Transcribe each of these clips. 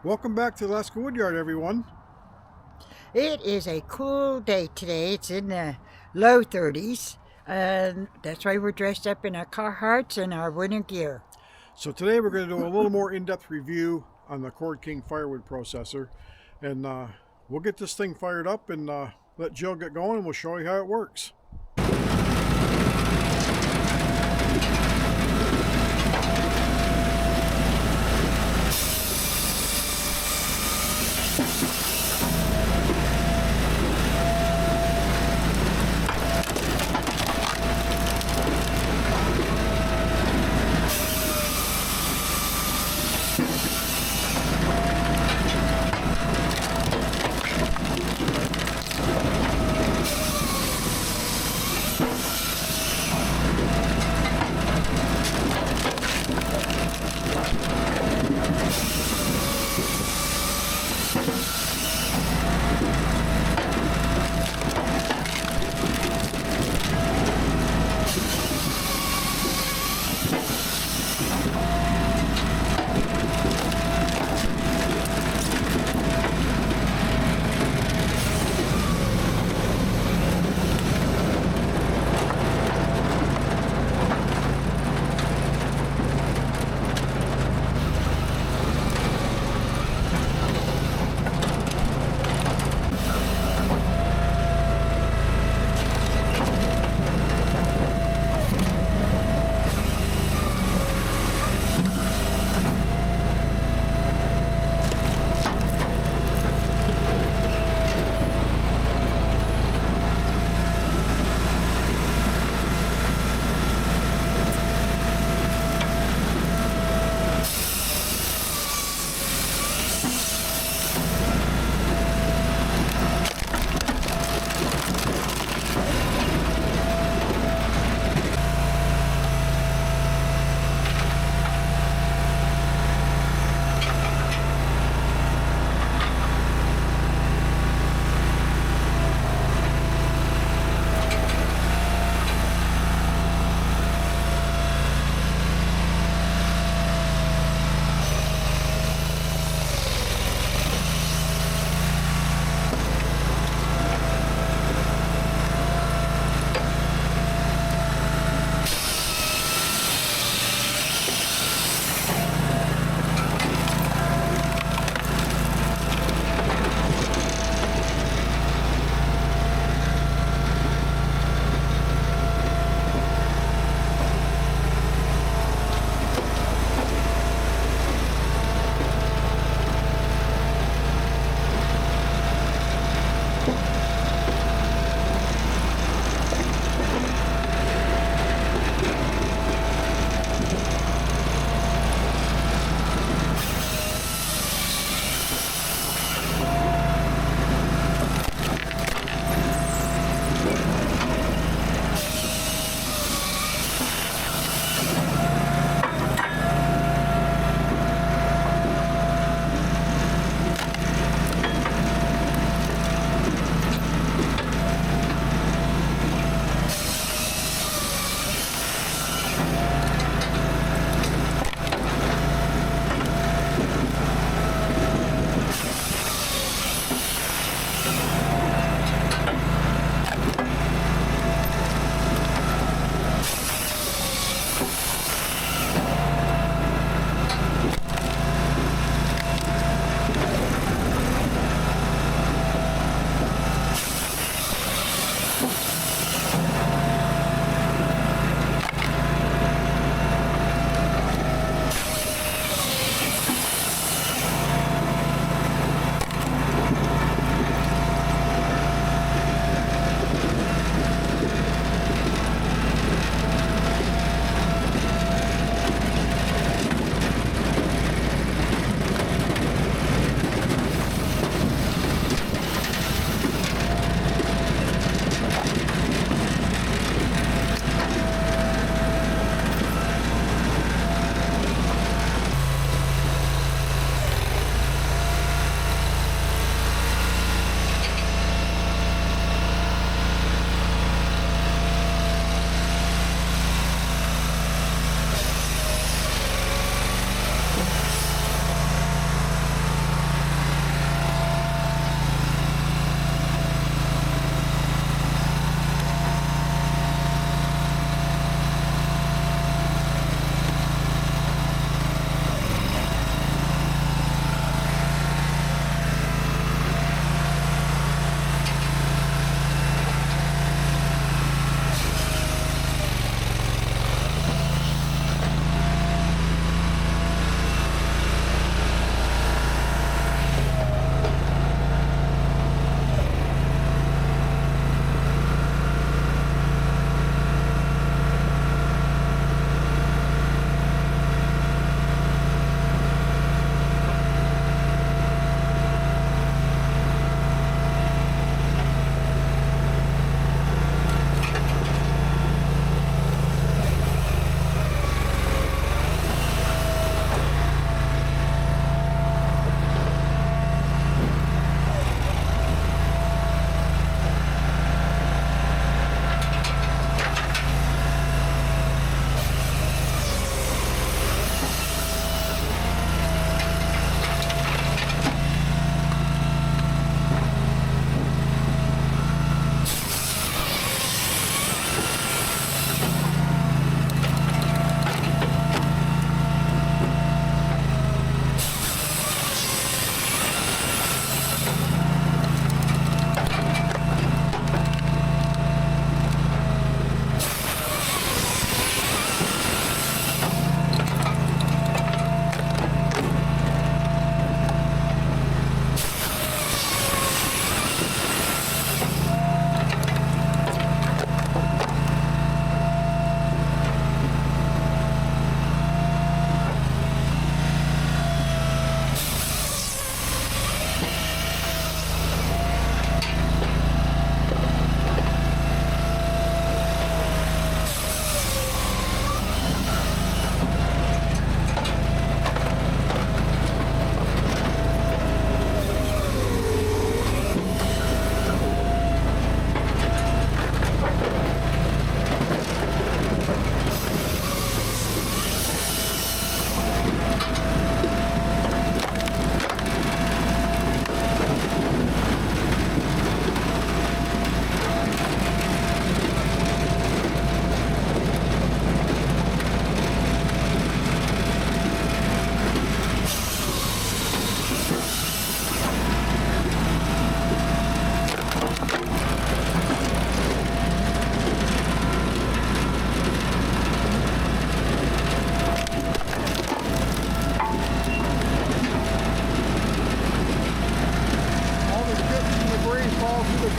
Welcome back to the WoodYard, everyone. It is a cool day today. It's in the low 30s, and that's why we're dressed up in our Carhartts and our winter gear. So today we're going to do a little more in-depth review on the Cord King firewood processor, and we'll get this thing fired up and let Jill get going, and we'll show you how it works.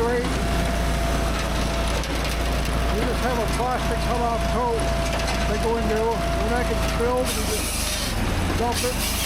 straight. We just have a plastic cutoff coat they go into. When that gets filled, we just dump it.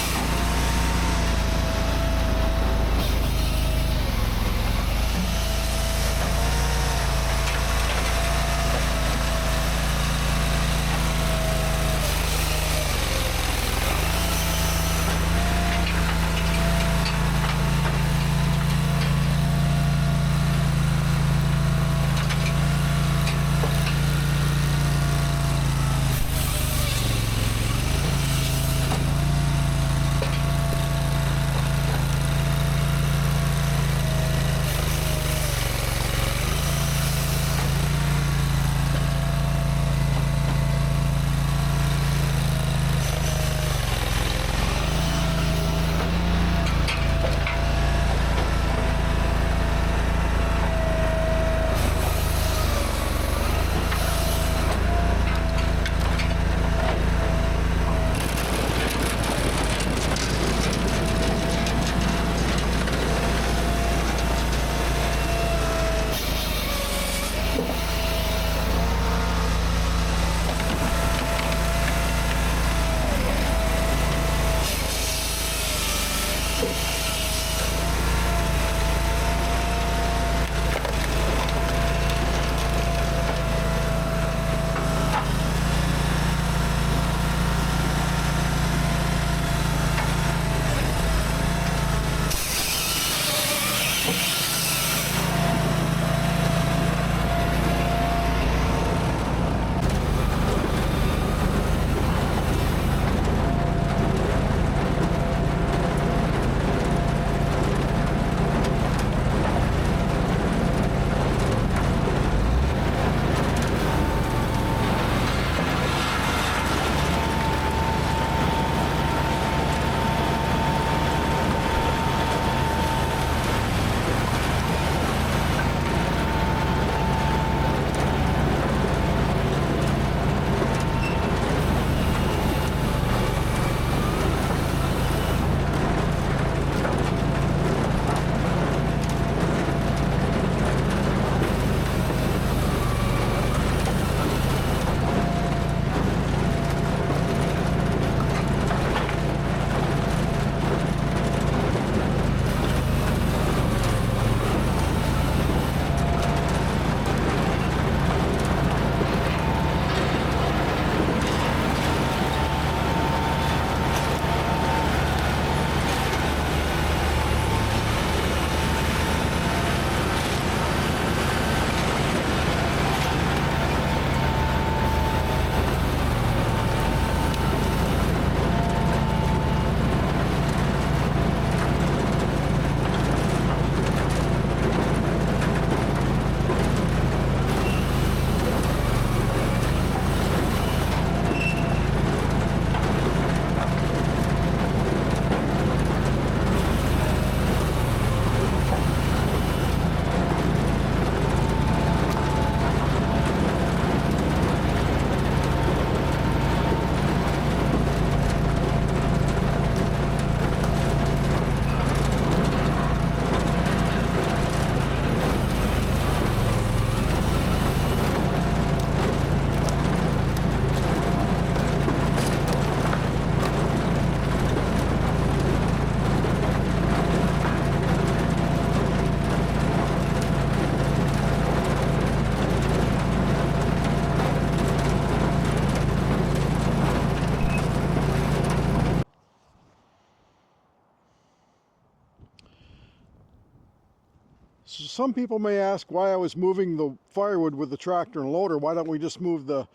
So some people may ask why I was moving the firewood with the tractor and loader. Why don't we just move the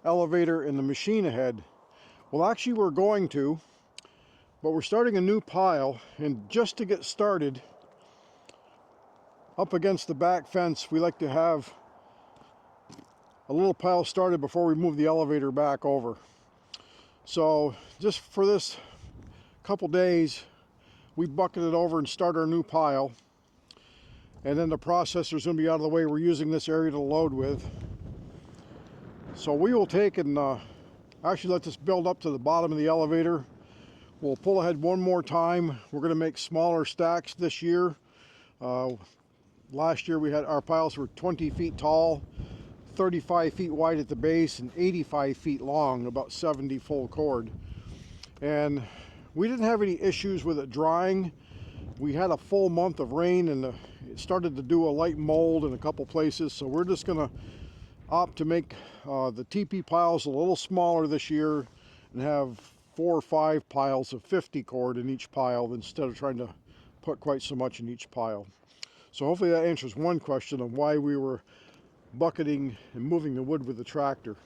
elevator and the machine ahead? Well, actually we're going to, but we're starting a new pile, and just to get started, up against the back fence, we like to have a little pile started before we move the elevator back over. So just for this couple days, we bucket it over and start our new pile. And then the processor's going to be out of the way. We're using this area to load with. So we will take and actually let this build up to the bottom of the elevator. We'll pull ahead one more time. We're going to make smaller stacks this year. Last year we had our piles were 20 feet tall, 35 feet wide at the base, and 85 feet long, about 70 full cord. And we didn't have any issues with it drying. We had a full month of rain, and it started to do a light mold in a couple places, so we're just gonna opt to make the TP piles a little smaller this year and have 4 or 5 piles of 50 cord in each pile instead of trying to put quite so much in each pile. So hopefully that answers one question of why we were bucketing and moving the wood with the tractor.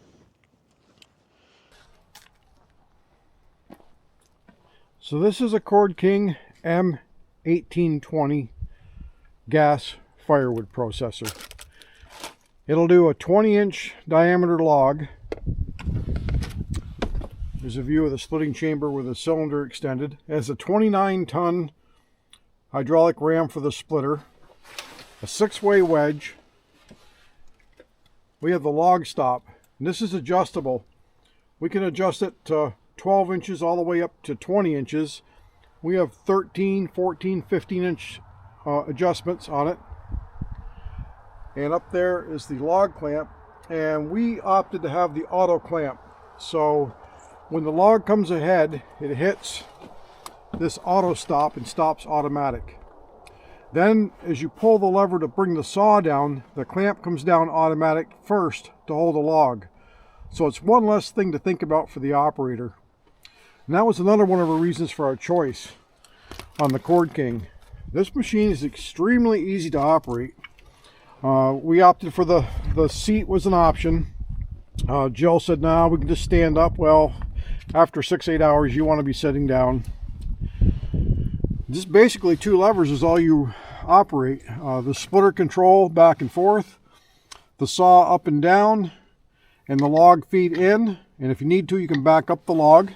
So this is a Cord King M18-20 gas firewood processor. It'll do a 20-inch diameter log. There's a view of the splitting chamber with the cylinder extended. It has a 29-ton hydraulic ram for the splitter, a 6-way wedge. We have the log stop, and this is adjustable. We can adjust it to 12 inches all the way up to 20 inches. We have 13, 14, 15-inch adjustments on it. And up there is the log clamp, and we opted to have the auto clamp. So when the log comes ahead, it hits this auto stop and stops automatic. Then as you pull the lever to bring the saw down, the clamp comes down automatic first to hold the log. So it's one less thing to think about for the operator. And that was another one of the reasons for our choice on the Cord King. This machine is extremely easy to operate. We opted for the seat was an option. Jill said, "No, we can just stand up." Well, after 6-8 hours, you want to be sitting down. Just basically 2 levers is all you operate. The splitter control back and forth, the saw up and down, and the log feed in. And if you need to, you can back up the log.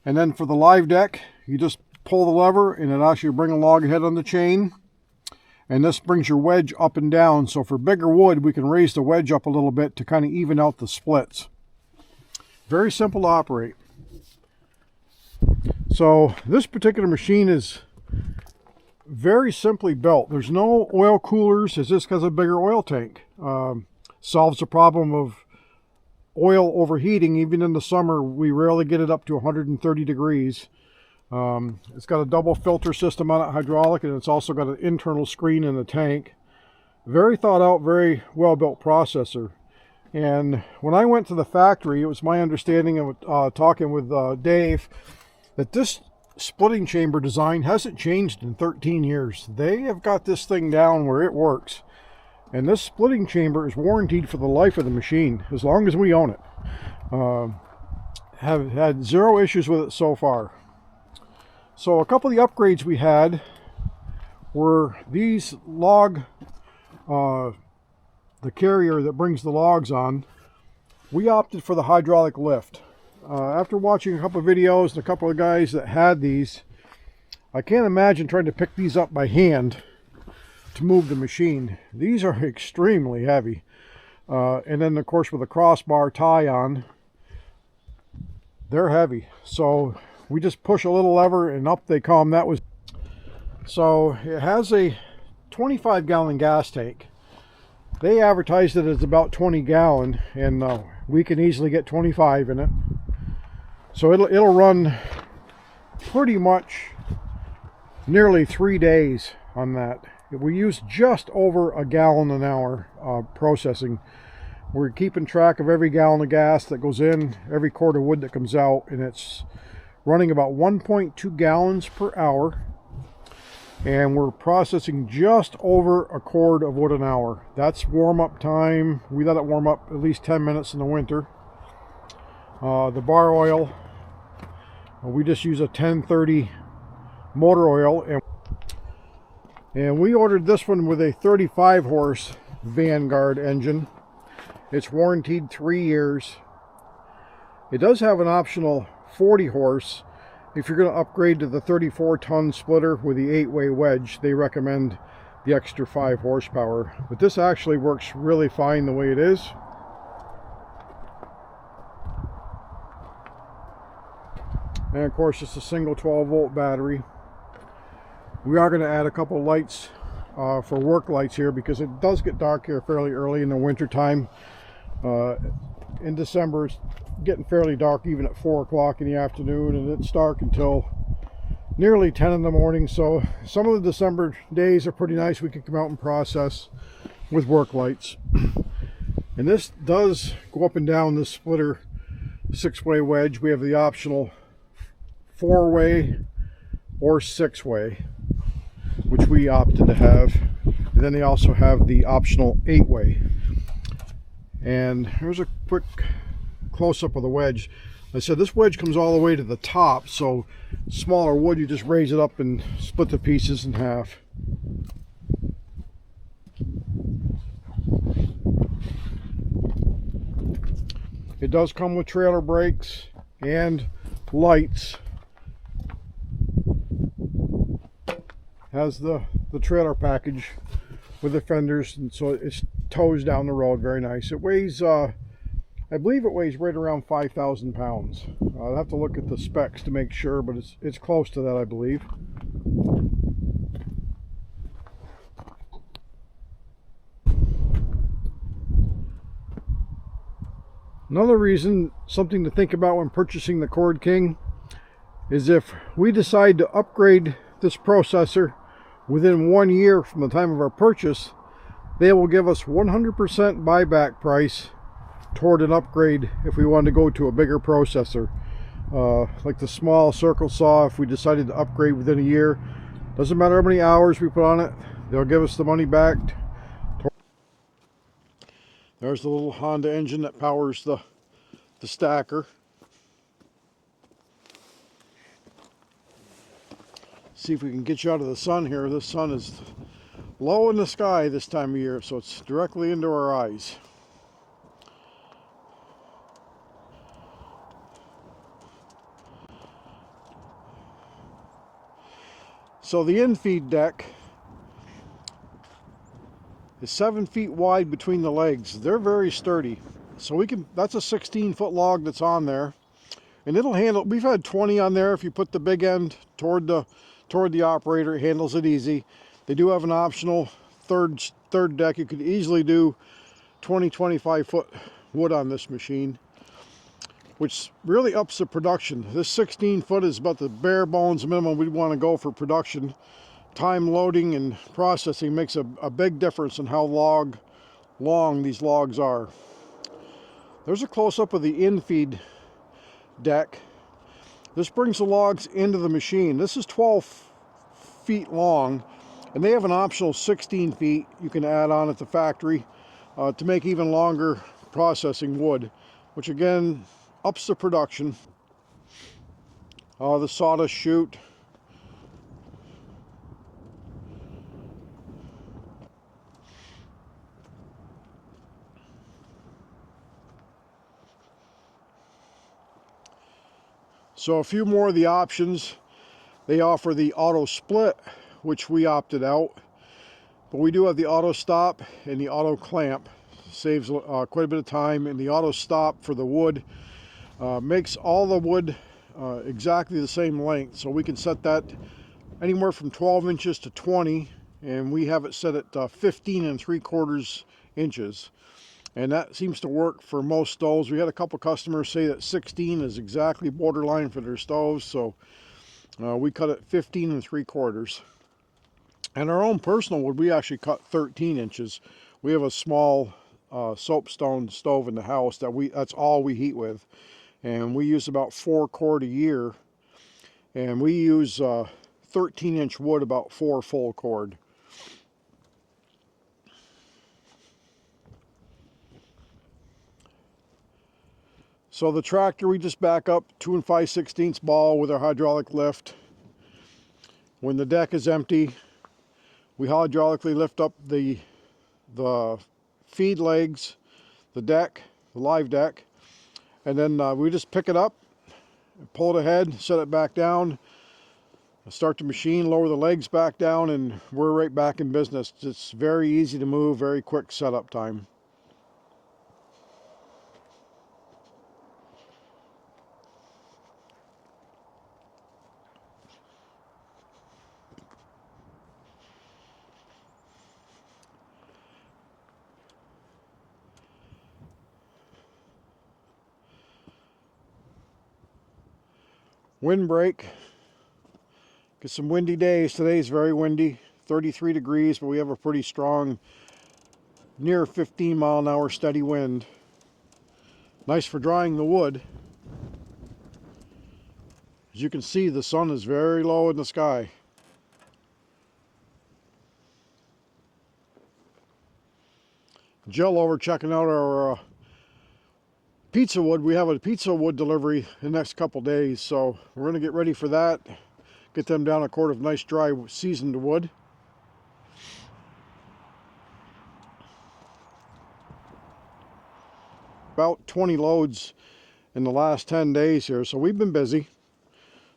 And then for the live deck, you just pull the lever and it actually bring a log ahead on the chain. And this brings your wedge up and down. So for bigger wood, we can raise the wedge up a little bit to kind of even out the splits. Very simple to operate. So this particular machine is very simply built. There's no oil coolers. It just has a bigger oil tank. Solves the problem of oil overheating. Even in the summer, we rarely get it up to 130 degrees. It's got a double filter system on it, hydraulic, and it's also got an internal screen in the tank. Very thought out, very well built processor. And when I went to the factory, it was my understanding of talking with Dave that this splitting chamber design hasn't changed in 13 years. They have got this thing down where it works. And this splitting chamber is warranted for the life of the machine, as long as we own it. Have had 0 issues with it so far. So a couple of the upgrades we had were these log, the carrier that brings the logs on. We opted for the hydraulic lift. After watching a couple of videos and a couple of guys that had these, I can't imagine trying to pick these up by hand to move the machine. These are extremely heavy. And then of course with a crossbar tie on, they're heavy. So we just push a little lever and up they come. That was so it has a 25-gallon gas tank. They advertised it as about 20 gallon, and we can easily get 25 in it. So it'll run pretty much nearly 3 days on that. We use just over a gallon an hour processing. We're keeping track of every gallon of gas that goes in, every cord of wood that comes out, and it's running about 1.2 gallons per hour. And we're processing just over a cord of wood an hour. That's warm-up time. We let it warm up at least 10 minutes in the winter. The bar oil, we just use a 1030 motor oil, and we ordered this one with a 35 horse Vanguard engine. It's warranted 3 years. It does have an optional 40 horse. If you're going to upgrade to the 34-ton splitter with the 8-way wedge, they recommend the extra 5 horsepower. But this actually works really fine the way it is. And of course, it's a single 12-volt battery. We are going to add a couple lights for work lights here, because it does get dark here fairly early in the winter time. In December it's getting fairly dark even at 4 o'clock in the afternoon, and it's dark until nearly 10 in the morning. So some of the December days are pretty nice. We can come out and process with work lights. And this does go up and down this splitter 6-way wedge. We have the optional 4-way or 6-way, which we opted to have. And then they also have the optional 8-way. And here's a quick close-up of the wedge. I said this wedge comes all the way to the top, so smaller wood, you just raise it up and split the pieces in half. It does come with trailer brakes and lights. Has the trailer package with the fenders, and so it tows down the road very nice. It weighs I believe it weighs right around 5,000 pounds. I'll have to look at the specs to make sure, but it's close to that, I believe. Another reason, something to think about when purchasing the Cord King, is if we decide to upgrade this processor within 1 year from the time of our purchase, they will give us 100% buyback price toward an upgrade if we want to go to a bigger processor. Like the small circle saw, if we decided to upgrade within a year, doesn't matter how many hours we put on it, they'll give us the money back. There's the little Honda engine that powers the stacker. See if we can get you out of the sun here. The sun is low in the sky this time of year, so it's directly into our eyes. So the Infeed deck is 7 feet wide between the legs. They're very sturdy. So we can, that's a 16-foot log that's on there. And it'll handle, we've had 20 on there. If you put the big end toward the operator, it handles it easy. They do have an optional third deck. You could easily do 25 foot wood on this machine, which really ups the production. This 16 foot is about the bare bones minimum we'd want to go for production. Time loading and processing makes a big difference in how long these logs are. There's a close-up of the Infeed deck. This brings the logs into the machine. This is 12 feet long, and they have an optional 16 feet you can add on at the factory to make even longer processing wood, which again ups the production. The sawdust chute. So a few more of the options. They offer the auto split, which we opted out, but we do have the auto stop and the auto clamp. Saves quite a bit of time, and the auto stop for the wood makes all the wood exactly the same length, so we can set that anywhere from 12 inches to 20, and we have it set at 15 3/4 inches. And that seems to work for most stoves. We had a couple customers say that 16 is exactly borderline for their stoves, so we cut it 15 3/4. And our own personal wood, we actually cut 13 inches. We have a small soapstone stove in the house that's all we heat with, and we use about 4 cord a year, and we use 13-inch wood, about 4 full cord. So the tractor, we just back up 2 5/16 ball with our hydraulic lift. When the deck is empty, we hydraulically lift up the feed legs, the deck, the live deck, and then we just pick it up, pull it ahead, set it back down, start the machine, lower the legs back down, and we're right back in business. It's very easy to move, very quick setup time. windbreak. Get some windy days. Today's very windy, 33 degrees, but we have a pretty strong, near 15-mile-an-hour steady wind. Nice for drying the wood. As you can see, the sun is very low in the sky. Jill over checking out our pizza wood. We have a pizza wood delivery in the next couple days, so we're going to get ready for that. Get them down a quart of nice dry seasoned wood. About 20 loads in the last 10 days here, so we've been busy.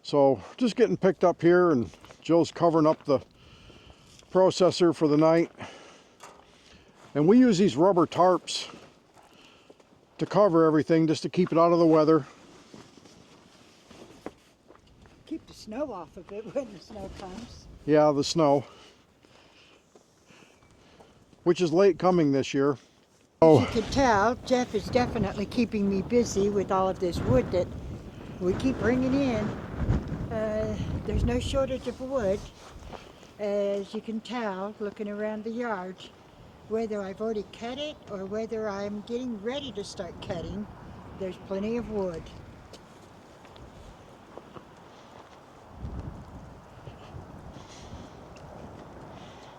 So just getting picked up here, and Jill's covering up the processor for the night. And we use these rubber tarps to cover everything, just to keep it out of the weather. Keep the snow off of it when the snow comes. Yeah, the snow, which is late coming this year. As you can tell, Jeff is definitely keeping me busy with all of this wood that we keep bringing in. There's no shortage of wood, as you can tell looking around the yard. Whether I've already cut it or whether I'm getting ready to start cutting, there's plenty of wood.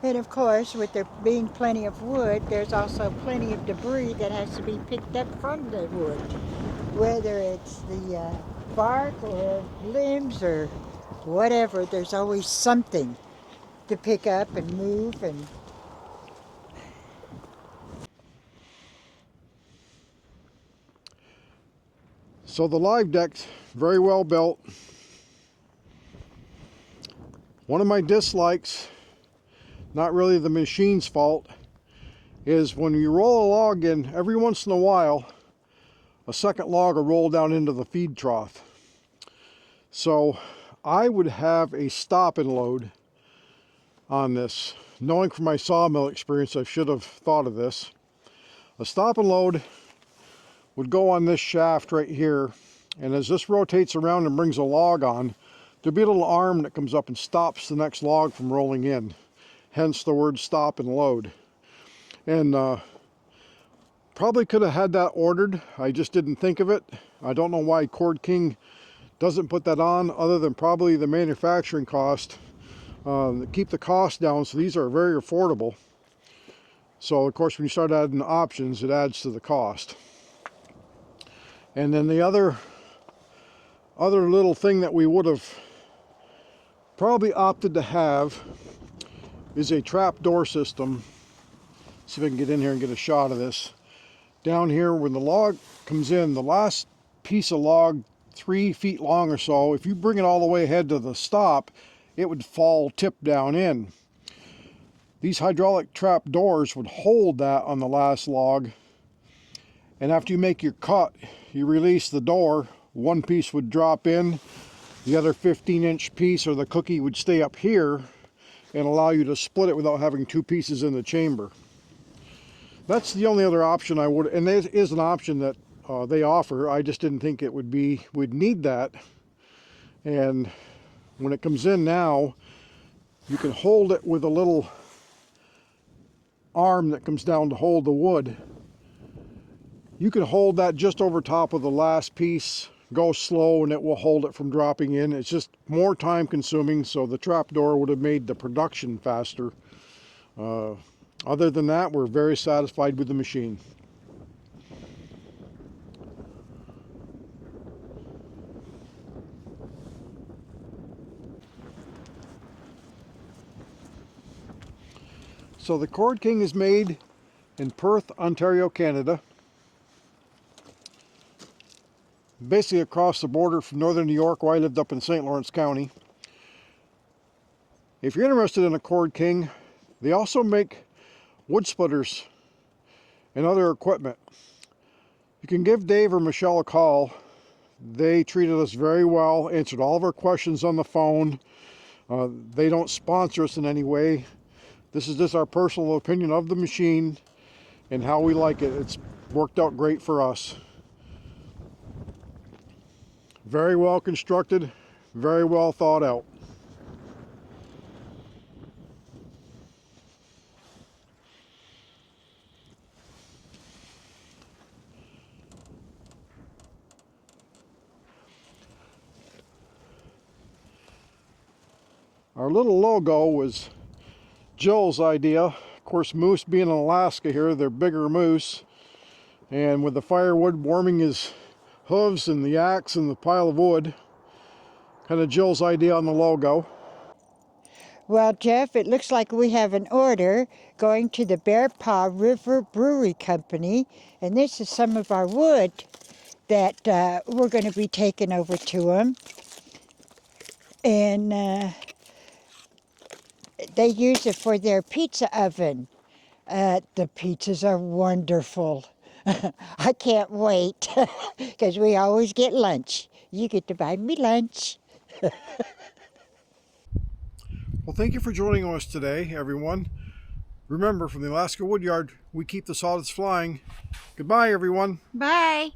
And of course, with there being plenty of wood, there's also plenty of debris that has to be picked up from the wood. Whether it's the bark or limbs or whatever, there's always something to pick up and move. And so the live deck's very well built. One of my dislikes, not really the machine's fault, is when you roll a log in, every once in a while, a second log will roll down into the feed trough. So I would have a stop and load on this. Knowing from my sawmill experience, I should have thought of this. A stop and load would go on this shaft right here, and as this rotates around and brings a log on, there'll be a little arm that comes up and stops the next log from rolling in. Hence the word stop and load. And probably could have had that ordered. I just didn't think of it. I don't know why Cord King doesn't put that on, other than probably the manufacturing cost. Keep the cost down, so these are very affordable. So of course when you start adding options, it adds to the cost. And then the other little thing that we would have probably opted to have is a trap door system. See if I can get in here and get a shot of this. Down here when the log comes in, the last piece of log 3 feet long or so, if you bring it all the way ahead to the stop, it would fall tip down in. These hydraulic trap doors would hold that on the last log, and after you make your cut, you release the door, one piece would drop in, the other 15-inch piece or the cookie would stay up here and allow you to split it without having 2 pieces in the chamber. That's the only other option I would, and there is an option that they offer. I just didn't think it would be, we'd need that. And when it comes in now, you can hold it with a little arm that comes down to hold the wood. You can hold that just over top of the last piece, go slow, and it will hold it from dropping in. It's just more time consuming, so the trap door would have made the production faster. Other than that, we're very satisfied with the machine. So the Cord King is made in Perth, Ontario, Canada. Basically across the border from northern New York, where I lived up in St. Lawrence County. If you're interested in a Cord King, they also make wood splitters and other equipment. You can give Dave or Michelle a call. They treated us very well, answered all of our questions on the phone. They don't sponsor us in any way. This is just our personal opinion of the machine and how we like it. It's worked out great for us. Very well constructed, Very well thought out. Our little logo was Joel's idea. Of course, moose being in Alaska here, they're bigger moose. And with the firewood warming his hooves and the axe and the pile of wood, kind of Joel's idea on the logo. Well, Jeff, it looks like we have an order going to the Bear Paw River Brewery Company, and this is some of our wood that we're going to be taking over to them. And they use it for their pizza oven. The pizzas are wonderful. I can't wait because we always get lunch. You get to buy me lunch. Well, thank you for joining us today, everyone. Remember, from the Alaska Woodyard, we keep the sawdust flying. Goodbye, everyone. Bye.